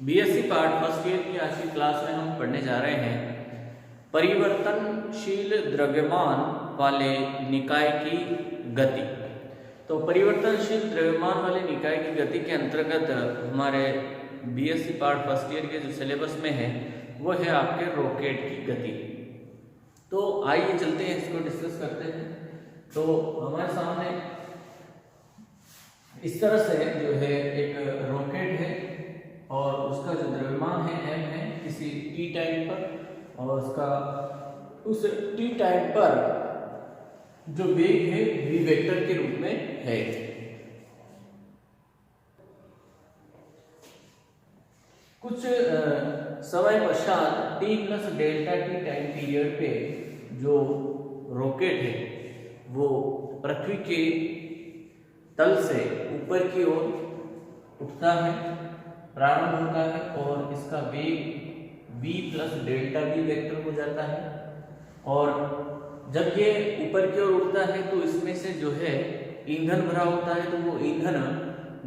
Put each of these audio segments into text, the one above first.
BSc part first year की आज की क्लास में हम पढ़ने जा रहे हैं परिवर्तनशील द्रव्यमान वाले निकाय की गति। तो परिवर्तनशील द्रव्यमान वाले निकाय की गति के अंतर्गत हमारे बीएससी पार्ट फर्स्ट ईयर के जो सिलेबस में है वो है आपके रॉकेट की गति। तो आइए चलते हैं, इसको डिस्कस करते हैं। तो हमारे सामने इस तरह से जो है एक रॉकेट है और उसका जो द्रव्यमान है m है किसी t टाइम पर, और उसका उस t टाइम पर जो वेग है v वेक्टर के रूप में है। कुछ समय पश्चात t plus delta t time period पे जो रॉकेट है वो पृथ्वी के तल से ऊपर की ओर उठता है, प्रारंभ होता है और इसका वेग v plus delta v vector हो जाता है। और जब ये ऊपर की ओर उठता है तो इसमें से जो है ईंधन भरा होता है, तो वो ईंधन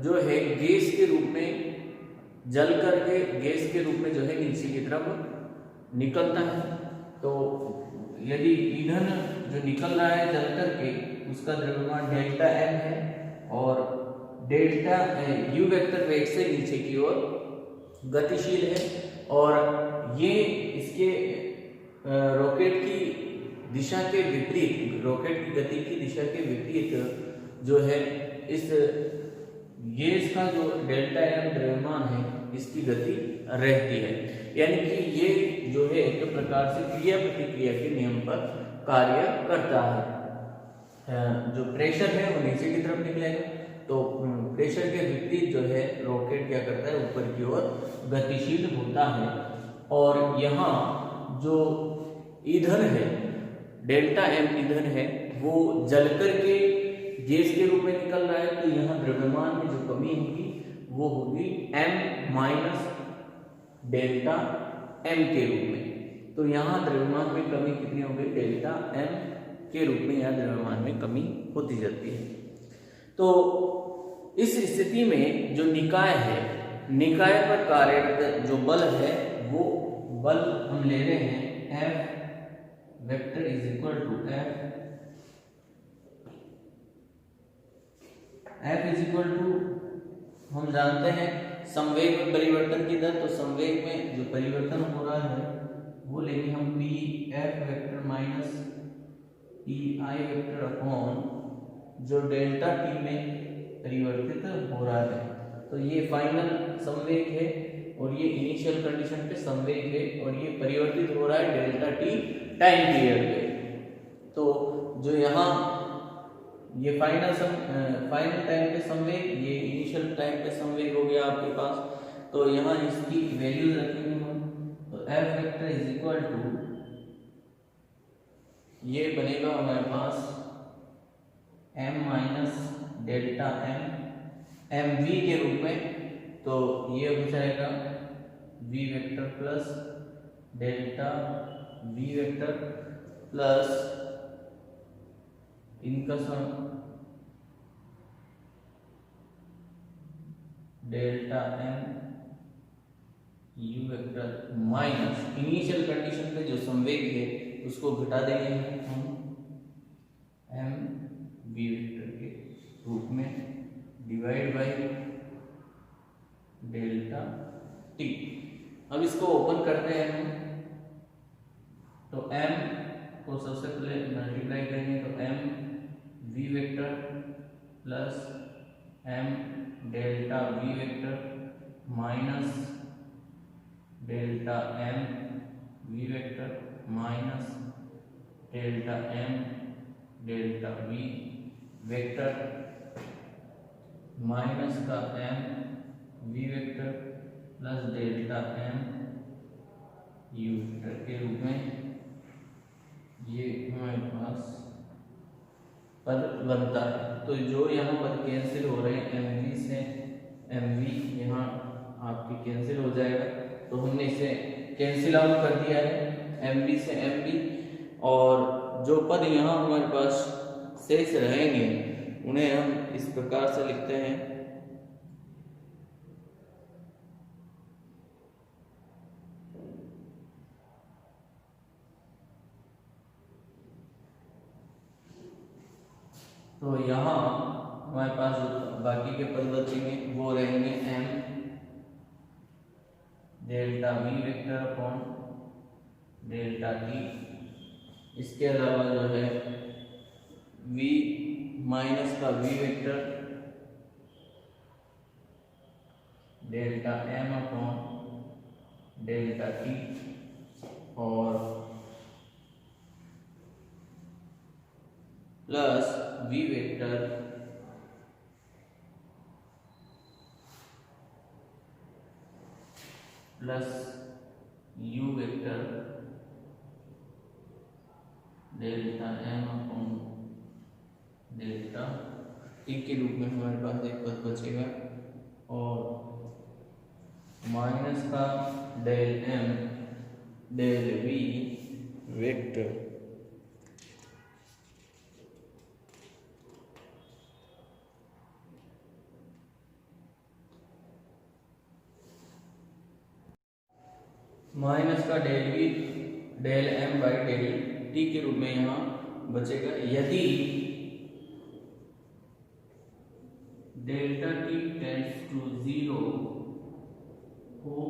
जो है गैस के रूप में जल करके गैस के रूप में जो है नीचे की तरफ निकलता है। तो यदि ईंधन जो निकल रहा है जल करके उसका द्रव्यमान डेल्टा m है और डेल्टा u वेक्टर वेग से नीचे की ओर गतिशील है, और ये इसके रॉकेट की दिशा के विपरीत, रॉकेट की गति की दिशा के विपरीत जो है इस गैस का जो डेल्टा m द्रव्यमान है इसकी गति रहती है। यानी कि ये जो है एक प्रकार से क्रिया प्रतिक्रिया के नियम पर कार्य करता है। जो प्रेशर है वो नीचे की तरफ निकलेगा, तो प्रेशर के विपरीत जो है रॉकेट क्या करता है, ऊपर की ओर गतिशील होता है। और यहाँ जो ईंधन है डेल्टा m ईंधन है वो जल करके गैस के रूप में निकल रहा है, तो यहाँ द्रव्यमान में जो कमी होगी वो होगी m माइनस डेल्टा m के रूप में। तो यहाँ द्रव्यमान में कमी कितनी हो गई, डेल्टा m के रूप में यहाँ द्रव्यमान में कमी होती जाती है। तो इस स्थिति में जो निकाय है, निकाय पर कार्यरत जो बल है वो बल हम ले रहे हैं F vector is equal to F is equal to, हम जानते हैं संवेग में परिवर्तन की दर, तो संवेग में जो परिवर्तन हो रहा है वो लेंगे हम p f vector minus e i vector upon जो डेल्टा t में परिवर्तित हो रहा है। तो ये फाइनल संवेग है और ये इनिशियल कंडीशन पे संवेग है, और ये परिवर्तित हो रहा है डेल्टा t टाइम पीरियड पे। तो जो यहाँ ये फाइनल टाइम पे संवेग, ये इनिशियल टाइम पे संवेग हो गया आपके पास। तो यहाँ इसकी वैल्यूज रखेंगे हम, तो f vector is equal to, ये बनेगा हमारे पास m minus delta m v के रूप में। तो ये हो जाएगा v vector plus delta v vector plus इनका sum delta m u vector minus initial condition पे जो संवेग है उसको घटा देंगे हम m v वेक्टर के रूप में डिवाइड बाय डेल्टा t। अब इसको ओपन करते हैं हम, तो m को सबसे पहले मल्टीप्लाई करेंगे, तो m v vector plus m delta v vector minus delta m v vector minus delta m delta v vector minus का m v vector plus delta m u vector के रूप में ये हमारे पास पद बनता है। तो जो यहाँ पर कैंसिल हो रहे हैं mv से mv, यहाँ आपकी कैंसिल हो जाएगा, तो हमने इसे कैंसिल आउट कर दिया है mv से mv, और जो पद यहाँ हमारे पास शेष रहेंगे उन्हें हम इस प्रकार से लिखते हैं तो यहाँ हमारे पास जो बाकी के पद बचेंगे वो रहेंगे m delta v vector upon delta t। इसके अलावा जो है v माइनस का v vector delta m upon delta t और plus v vector plus u vector delta m upon delta t के रूप में हमारे पास एक पद बचेगा और माइनस का del m del v vector minus का del v del m by del t के रूप में यहाँ बचेगा। यदि डेल्टा t टेंड्स टू 0 हो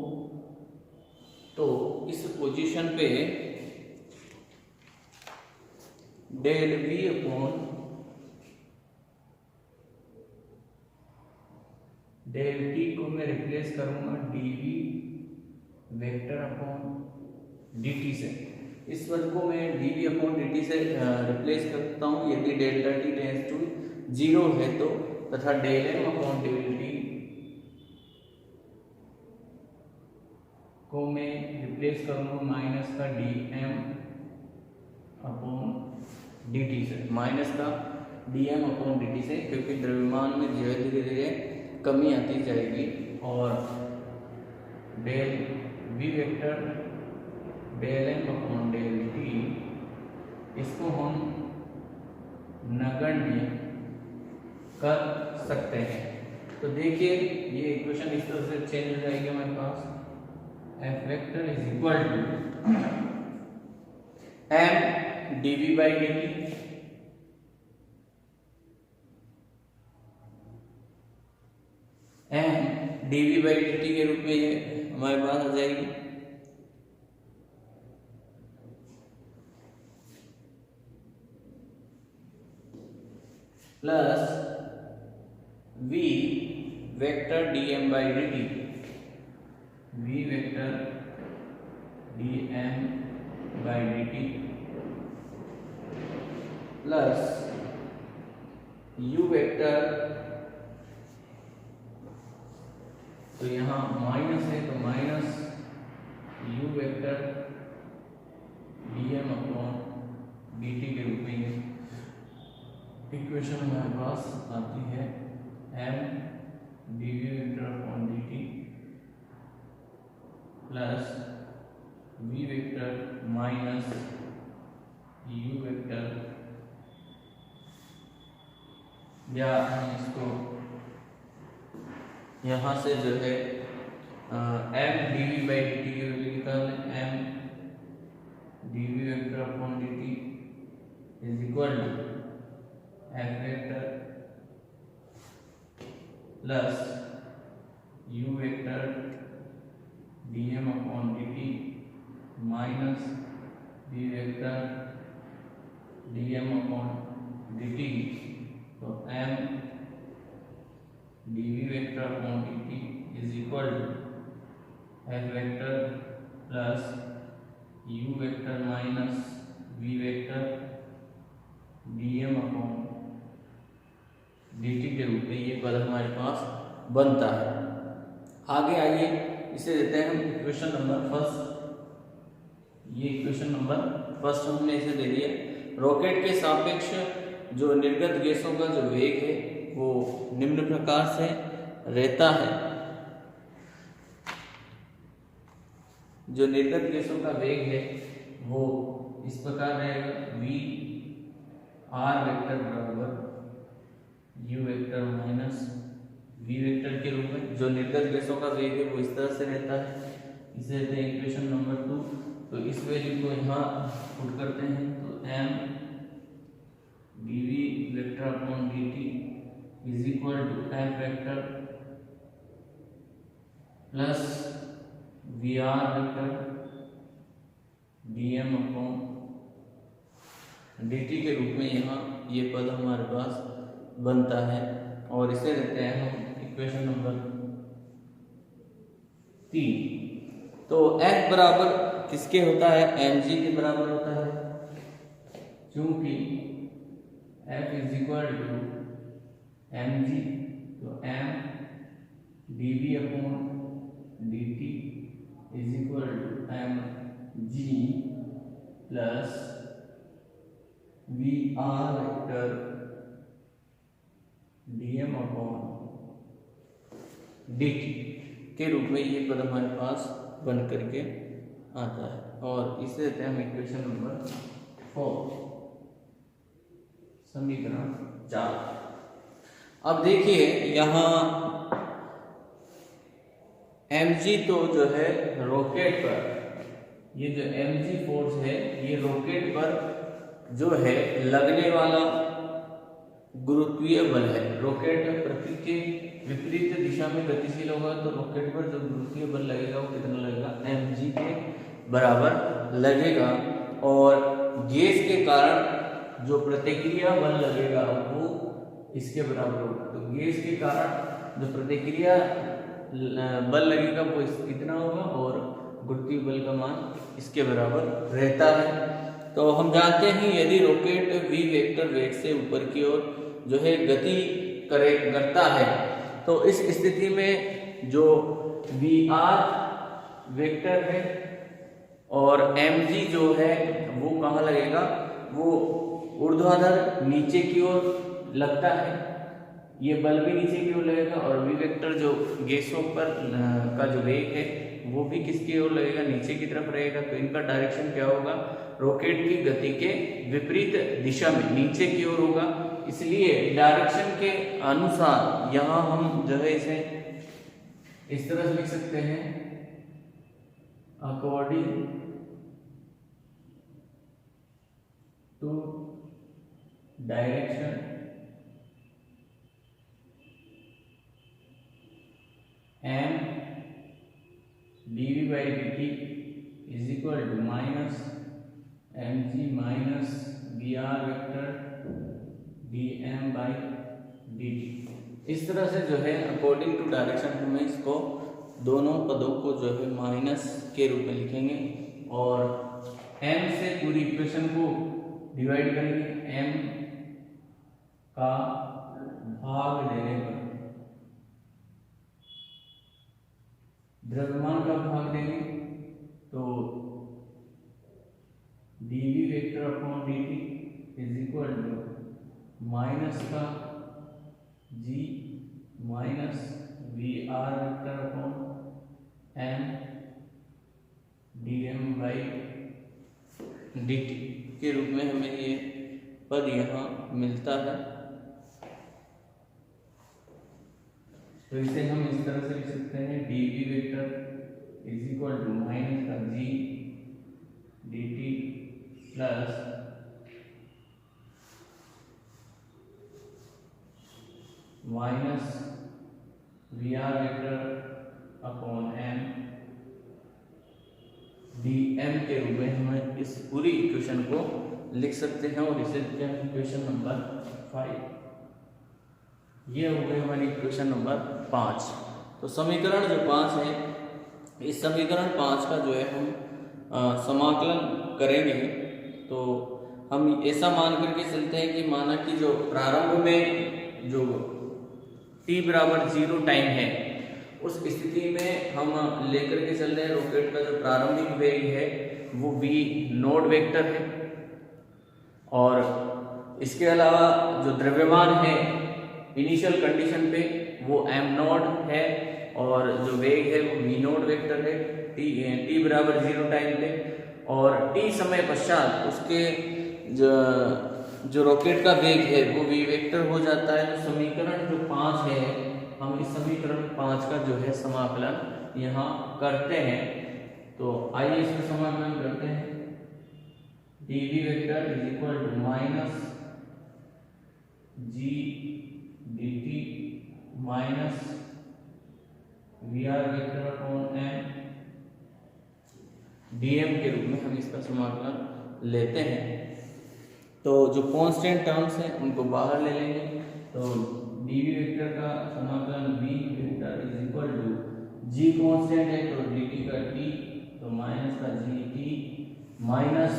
तो इस पोजीशन पे del v upon del t को मैं रिप्लेस करूंगा dv वेक्टर अपॉन dt से। इस पद को मैं dv अपॉन dt से रिप्लेस करता हूँ यदि डेल्टा t टेंड्स टू 0 है तो, तथा del m upon del t को मैं रिप्लेस करूंगा माइनस का dm अपॉन dt से, माइनस का dm अपॉन dt से, क्योंकि द्रव्यमान में जो है धीरे धीरे कमी आती जाएगी। और del v vector del m upon del t इसको हम नगण्य कर सकते हैं। तो देखिए ये इक्वेशन इस तरह से चेंज हो जाएगी हमारे पास f vector is equal to m dv by dt m dv by dt के रूप में ये हमारे पास आ जाएगी plus v vector dm by dt v vector dm by dt plus u vector, तो यहाँ माइनस है तो minus u vector dm upon dt के रूप में ये इक्वेशन हमारे पास आती है m dv vector upon dt plus v vector minus u vector, या हम इसको यहाँ से जो है m dv बाई dt के रूप में निकाल m dv vector upon dt is equal to f vector plus u vector dm upon dt minus v vector dm upon dt। तो m dv vector upon dt is equal to f vector plus u vector minus v vector dm upon dt के रूप में ये पद हमारे पास बनता है। आगे आइए इसे देते हैं हम इक्वेशन नंबर फर्स्ट। ये इक्वेशन नंबर फर्स्ट हमने इसे दे दिया। रॉकेट के सापेक्ष जो निर्गत गैसों का जो वेग है वो निम्न प्रकार से रहता है। जो निर्गत गैसों का वेग है वो इस प्रकार रहेगा v r वेक्टर बराबर u vector minus v vector के रूप में। जो निर्गत गैसों का वेग है वो इस तरह से रहता है। इसे देते हैं इक्वेशन नंबर 2। तो इस वैल्यू को यहाँ पुट करते हैं तो m dv vector upon D T is equal to F vector plus V R vector D M upon D T के रूप में यहाँ ये पद हमारे पास बनता है। और इसे लेते हैं हम इक्वेशन नंबर 3। तो F बराबर किसके होता है, mg के बराबर होता है, क्योंकि F is equal to mg, तो m dv अपॉन dt is equal to mg plus V R vector dm upon dt के रूप में ये पद हमारे पास बन करके आता है। और इसे देते हैं हम इक्वेशन नंबर 4, समीकरण 4। अब देखिए यहाँ mg तो जो है रॉकेट पर, ये जो mg फोर्स है ये रॉकेट पर जो है लगने वाला गुरुत्वीय बल है। रॉकेट पृथ्वी के विपरीत दिशा में गतिशील होगा तो रॉकेट पर जो गुरुत्वीय बल लगेगा वो कितना लगेगा, mg के बराबर लगेगा। और गैस के कारण जो प्रतिक्रिया बल लगेगा वो इसके बराबर होगा। तो गैस के कारण जो प्रतिक्रिया बल लगेगा वो इतना होगा और गुरुत्वीय बल का मान इसके बराबर रहता है। तो हम जानते हैं यदि रॉकेट v वेक्टर वेग से ऊपर की ओर जो है गति करता है तो इस स्थिति में जो वी आर वेक्टर है और mg जो है वो कहाँ लगेगा, वो ऊर्ध्वाधर नीचे की ओर लगता है, ये बल भी नीचे की ओर लगेगा। और वी वेक्टर जो गैसों पर का जो वेग है वो भी किसकी ओर लगेगा, नीचे की तरफ रहेगा। तो इनका डायरेक्शन क्या होगा, रॉकेट की गति के विपरीत दिशा में नीचे की ओर होगा। इसलिए डायरेक्शन के अनुसार यहाँ हम जो है इसे इस तरह से लिख सकते हैं, according to direction m dv by dt is equal to minus mg minus vr vector dm by dt। इस तरह से जो है अकॉर्डिंग टू डायरेक्शन हमें इसको दोनों पदों को जो है माइनस के रूप में लिखेंगे और m से पूरी इक्वेशन को डिवाइड करेंगे। m का भाग देने पर द्रव्यमान का भाग देंगे तो dv vector upon dt is equal to minus का g minus V R vector upon m dm by dt के रूप में हमें ये पद यहाँ मिलता है। तो इसे हम इस तरह से लिख सकते हैं, dv vector is equal to minus का g dt plus minus V R vector upon m dm के रूप में हम इस पूरी इक्वेशन को लिख सकते हैं। और इसे इक्वेशन नंबर 5, ये हो गई हमारी इक्वेशन नंबर 5। तो समीकरण जो 5 है, इस समीकरण 5 का जो है हम समाकलन करेंगे। तो हम ऐसा मान करके चलते हैं कि माना कि जो प्रारंभ में जो t बराबर 0 टाइम है उस स्थिति में हम लेकर के चल रहे हैं रॉकेट का जो प्रारंभिक वेग है वो v नोड वेक्टर है। और इसके अलावा जो द्रव्यमान है इनिशियल कंडीशन पे वो m नोड है और जो वेग है वो v नोड वेक्टर है t बराबर 0 टाइम पे। और t समय पश्चात उसके जो रॉकेट का वेग है वो v वेक्टर हो जाता है। तो समीकरण जो 5 है, हम इस समीकरण 5 का जो है समाकलन यहाँ करते हैं। तो आइए इसका समाकलन करते हैं। dv vector is equal to minus G D T minus V R vector upon M DM के रूप में हम इसका समाकलन लेते हैं। तो जो कांस्टेंट टर्म्स हैं उनको बाहर ले लेंगे। तो डीवी वेक्टर का समाकलन V vector is equal to G constant है तो dt का t तो माइनस का G T minus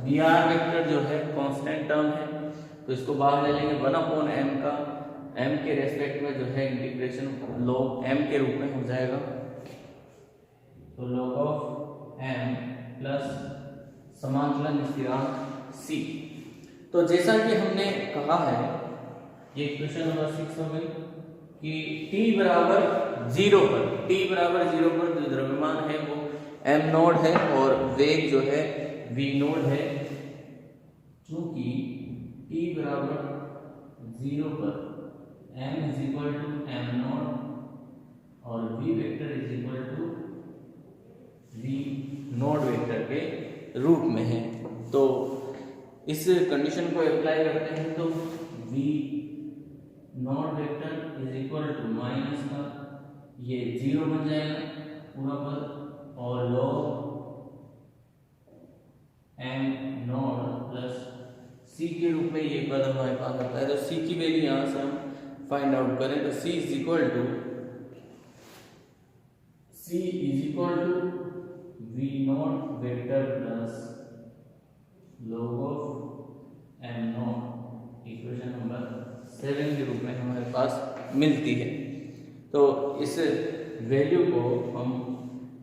V R vector जो है कांस्टेंट टर्म है तो इसको बाहर ले लेंगे 1/m का m के रेस्पेक्ट में जो है इंटीग्रेशन log m के रूप में हो जाएगा। तो log ऑफ m प्लस समाकलन स्थिरांक c। तो जैसा कि हमने कहा है ये क्वेश्चन नंबर 6 हो गई कि t बराबर 0 पर जो द्रव्यमान है वो m नोड है और वेग जो है v नोड है। चूंकि t बराबर 0 पर m is equal to m naught और v vector is equal to v naught vector के रूप में है। तो इस कंडीशन को अप्लाई करते हैं तो v naught vector is equal to minus का ये 0 बन जाएगा पूरा पद और log m node plus c के रूप में ये पद हमारे पास आता है। तो c की वैल्यू यहाँ से हम फाइंड आउट करें तो c is equal to v naught vector plus log of m naught equation number 7 के रूप में हमारे पास मिलती है। तो इस वैल्यू को हम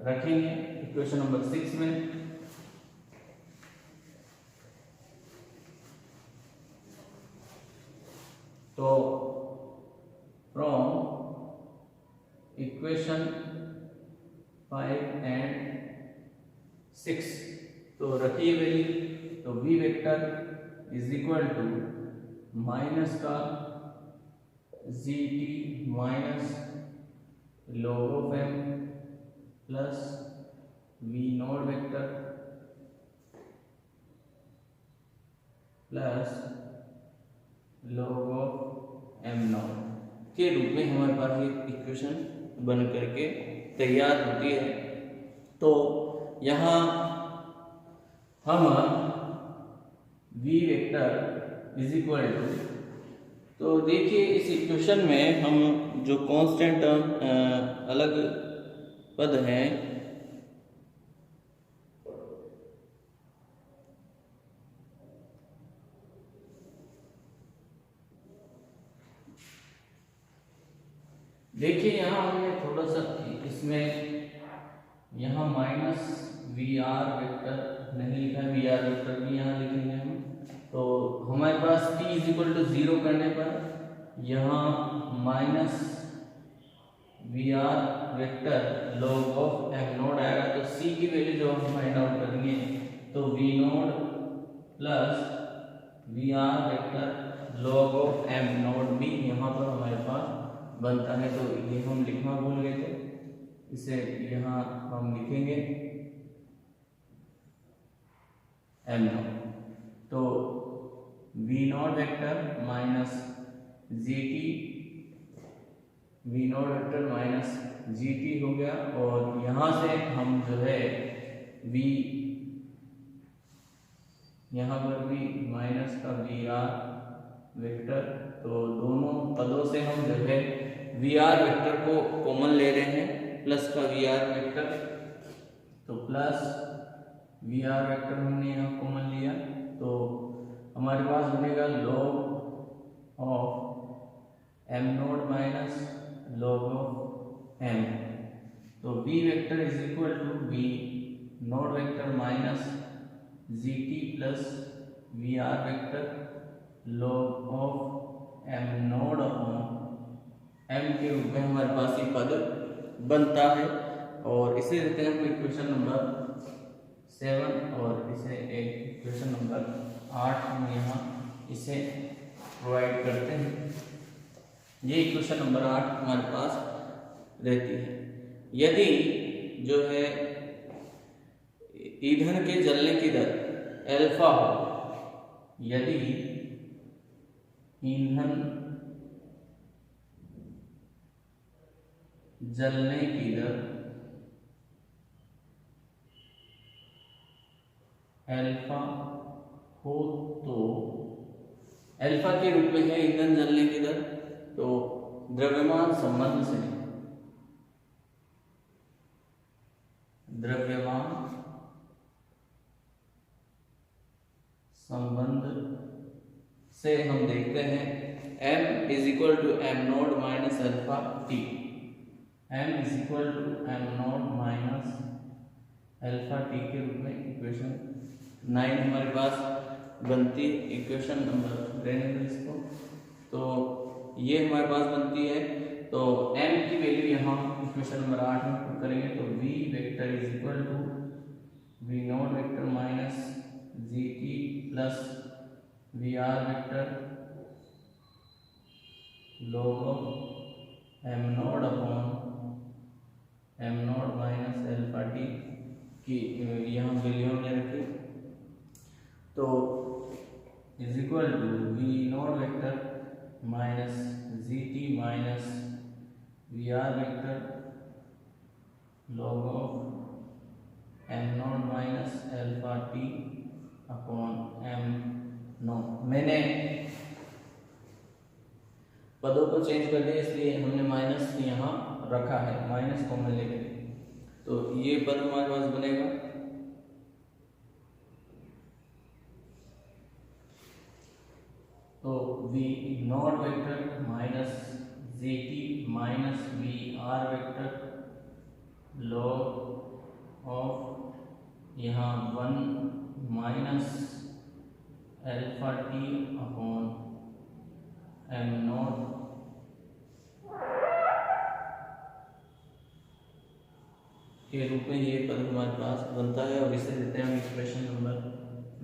रखेंगे इक्वेशन नंबर 6 में। तो फ्रॉम इक्वेशन 5 एंड 6 तो रखिए वैल्यू। तो v vector is equal to minus का G T minus log of m plus v naught vector plus log of m naught के रूप में हमारे पास ये इक्वेशन बन करके तैयार होती है। तो यहाँ हम v vector is equal to तो देखिए इस इक्वेशन में हम जो कांस्टेंट टर्म अलग पद हैं देखिए यहाँ हमने थोड़ा सा इसमें यहाँ माइनस वी आर वेक्टर नहीं लिखा है, वी आर वेक्टर भी यहाँ लिखेंगे हम। तो हमारे पास t इज इक्वल टू 0 करने पर यहाँ minus V R vector log of m naught आएगा। तो c की वैल्यू जो हम फाइंड आउट करेंगे तो v naught plus V R vector log of m naught भी यहाँ पर हमारे पास बनता है। तो ये हम लिखना भूल गए थे, इसे यहाँ हम लिखेंगे m नोड। तो v naught vector minus G T V node vector minus G T हो गया और यहाँ से हम जो है v यहाँ पर भी माइनस का वी आर वेक्टर। तो दोनों पदों से हम जो है वी आर वेक्टर को कॉमन ले रहे हैं प्लस का वी आर वेक्टर। तो प्लस वी आर वेक्टर हमने यहाँ कॉमन लिया तो हमारे पास बनेगा log of m naught minus log of m। तो v vector is equal to v naught vector minus G T plus V R vector log of m naught upon m के रूप में हमारे पास ये पद बनता है। और इसे देते हैं हम इक्वेशन नंबर 7 और इसे एक इक्वेशन नंबर 8 हम यहाँ इसे प्रोवाइड करते हैं। ये इक्वेशन नंबर 8 हमारे पास रहती है। यदि जो है ईंधन के जलने की दर अल्फा हो, यदि ईंधन जलने की दर अल्फा हो तो अल्फा के रूप में है ईंधन जलने की दर, तो द्रव्यमान संबंध से हम देखते हैं m is equal to M naught minus alpha T. m is equal to M naught minus alpha T के रूप में इक्वेशन 9 हमारे पास बनती है। इक्वेशन नंबर रहने दो इसको, तो ये हमारे पास बनती है। तो m की वैल्यू यहाँ इक्वेशन नंबर 8 में पुट करेंगे, तो v vector is equal to v naught vector minus G T plus V R vector log of M naught upon M naught minus alpha T की यहाँ वैल्यू हमने रखी, तो is equal to V naught vector minus G T minus V R vector log of M naught minus alpha T upon M naught. मैंने पदों को change कर दिया, इसलिए हमने माइनस यहाँ रखा है, माइनस कॉमन लेके, तो ये पद हमारे पास बनेगा तो V naught vector minus G T minus V R vector log of यहाँ 1 minus alpha T upon M naught के रूप में ये पद हमारे पास बनता है, और इसे देते हैं हम इक्वेशन नंबर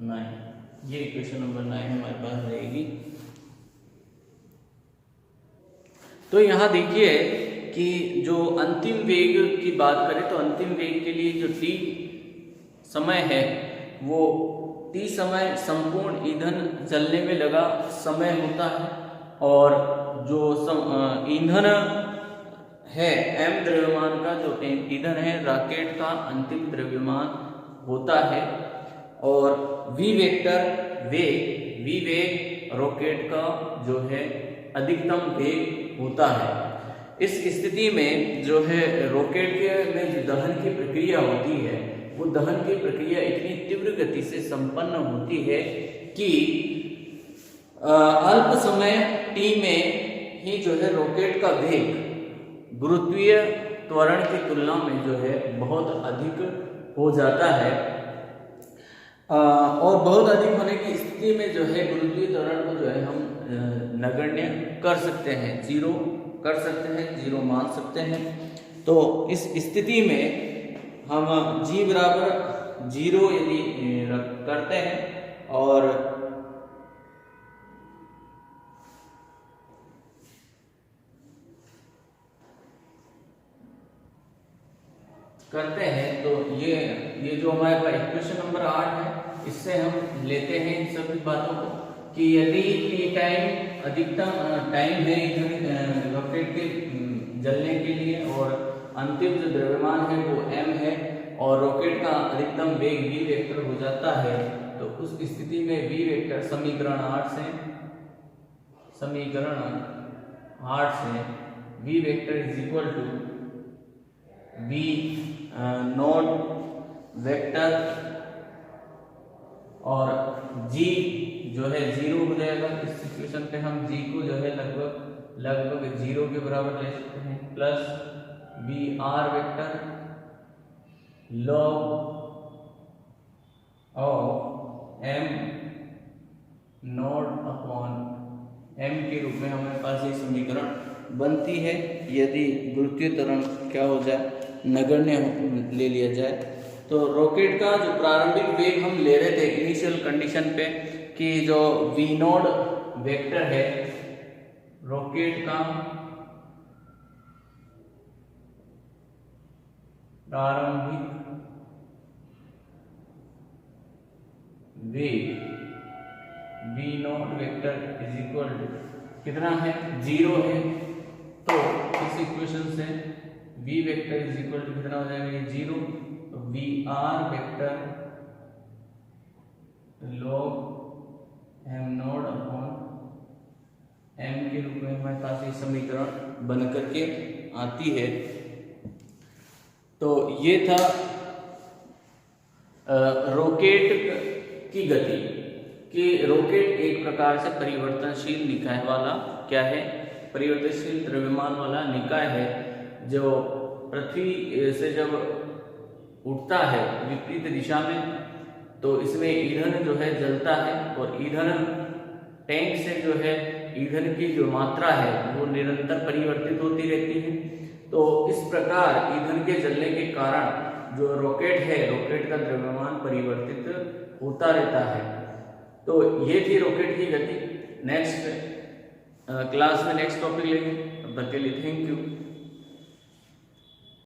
9। ये इक्वेशन नंबर 9 हमारे पास रहेगी। तो यहाँ देखिए कि जो अंतिम वेग की बात करें, तो अंतिम वेग के लिए जो टी समय है वो टी समय संपूर्ण ईंधन जलने में लगा समय होता है, और जो ईंधन है m द्रव्यमान का, जो ईंधन है रॉकेट का अंतिम द्रव्यमान होता है, और v वेक्टर वेग रॉकेट का जो है अधिकतम वेग होता है। इस स्थिति में जो है रॉकेट में जो दहन की प्रक्रिया होती है, वो दहन की प्रक्रिया इतनी तीव्र गति से संपन्न होती है कि अल्प समय t में ही जो है रॉकेट का वेग गुरुत्वीय त्वरण की तुलना में जो है बहुत अधिक हो जाता है, और बहुत अधिक होने की स्थिति में जो है गुरुत्वीय त्वरण को जो है हम नगण्य कर सकते हैं, जीरो कर सकते हैं, जीरो मान सकते हैं। तो इस स्थिति में हम g बराबर जीरो यदि करते हैं और करते हैं, तो ये जो हमारे पास इक्वेशन नंबर 8 है, इससे हम लेते हैं इन सभी बातों को कि यदि टी टाइम अधिकतम टाइम है रॉकेट के जलने के लिए, और अंतिम जो द्रव्यमान है वो m है, और रॉकेट का अधिकतम वेग v वेक्टर हो जाता है, तो उस स्थिति में v वेक्टर समीकरण 8 से v vector is equal to v naught vector, और g जो है जीरो हो जाएगा। इस सिचुएशन पे हम g को जो है लगभग जीरो के बराबर ले सकते हैं, plus V R vector log of m naught upon m के रूप में हमारे पास ये समीकरण बनती है, यदि गुरुत्वीय त्वरण क्या हो जाए, नगण्य ले लिया जाए। तो रॉकेट का जो प्रारंभिक वेग हम ले रहे थे इनिशियल कंडीशन पे कि जो v नॉट वेक्टर है रॉकेट का प्रारंभिक वेग v naught vector is equal to कितना है, 0 है। तो इस इक्वेशन से v vector is equal to कितना हो जाएगा, ये 0। तो V R vector log M naught upon M के रूप में हमारे पास ये समीकरण बन करके आती है। तो ये था रॉकेट की गति कि रॉकेट एक प्रकार से परिवर्तनशील निकाय वाला क्या है, परिवर्तनशील द्रव्यमान वाला निकाय है जो पृथ्वी से जब उठता है विपरीत दिशा में तो इसमें ईंधन जो है जलता है और ईंधन टैंक से जो है ईंधन की जो मात्रा है वो निरंतर परिवर्तित होती रहती है। तो इस प्रकार ईंधन के जलने के कारण जो रॉकेट है, रॉकेट का द्रव्यमान परिवर्तित होता रहता है। तो ये थी रॉकेट की गति। नेक्स्ट क्लास में नेक्स्ट टॉपिक लेंगे, तब तक के लिए थैंक यू।